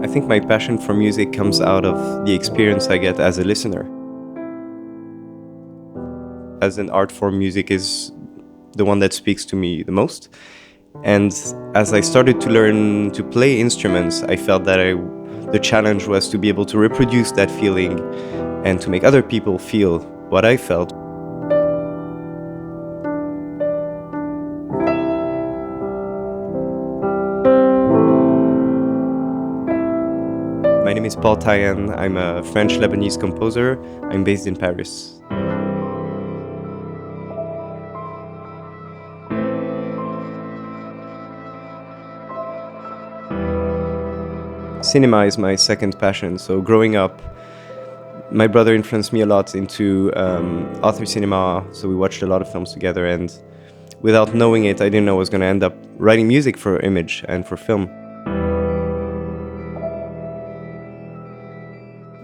I think my passion for music comes out of the experience I get as a listener. As an art form, music is the one that speaks to me the most. And as I started to learn to play instruments, I felt that the challenge was to be able to reproduce that feeling and to make other people feel what I felt. My name is Tyan. I'm a French-Lebanese composer. I'm based in Paris. Cinema is my second passion. So growing up, my brother influenced me a lot into author cinema. So we watched a lot of films together, and without knowing it, I didn't know I was going to end up writing music for image and for film.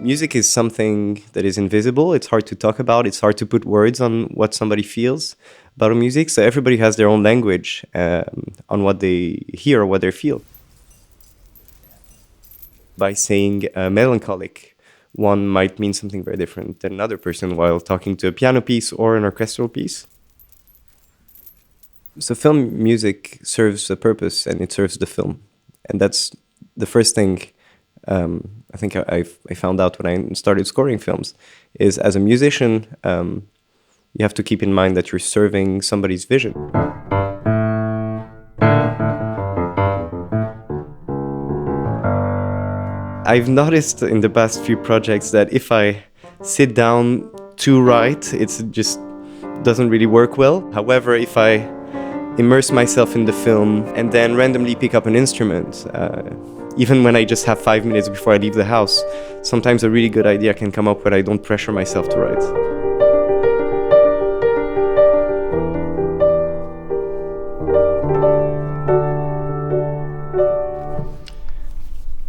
Music is something that is invisible. It's hard to talk about. It's hard to put words on what somebody feels about music. So everybody has their own language on what they hear or what they feel. By saying melancholic, one might mean something very different than another person while talking to a piano piece or an orchestral piece. So film music serves a purpose, and it serves the film. And that's the first thing I think I found out when I started scoring films, is as a musician, you have to keep in mind that you're serving somebody's vision. I've noticed in the past few projects that if I sit down to write, it just doesn't really work well. However, if I immerse myself in the film and then randomly pick up an instrument, even when I just have 5 minutes before I leave the house, sometimes a really good idea can come up when I don't pressure myself to write.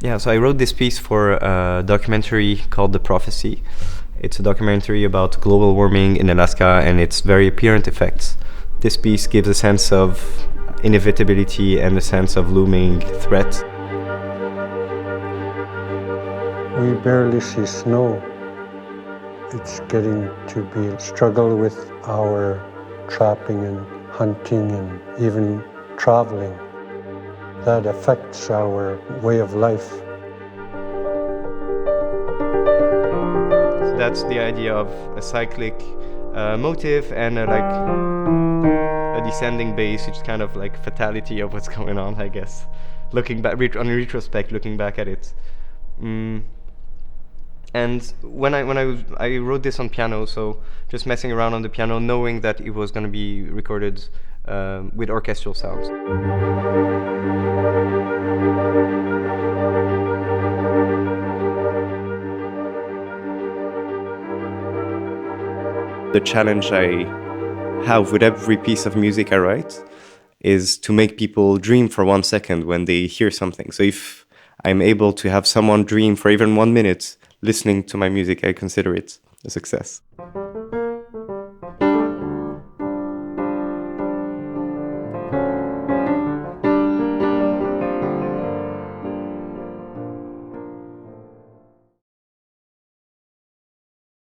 Yeah, so I wrote this piece for a documentary called The Prophecy. It's a documentary about global warming in Alaska and its very apparent effects. This piece gives a sense of inevitability and a sense of looming threat. We barely see snow. It's getting to be a struggle with our trapping and hunting and even traveling. That affects our way of life. So that's the idea of a cyclic motive and a descending bass, which is kind of like fatality of what's going on, I guess. Looking back, on retrospect, looking back at it. And when I wrote this on piano, so just messing around on the piano, knowing that it was going to be recorded with orchestral sounds. The challenge I have with every piece of music I write is to make people dream for 1 second when they hear something. So if I'm able to have someone dream for even 1 minute listening to my music, I consider it a success.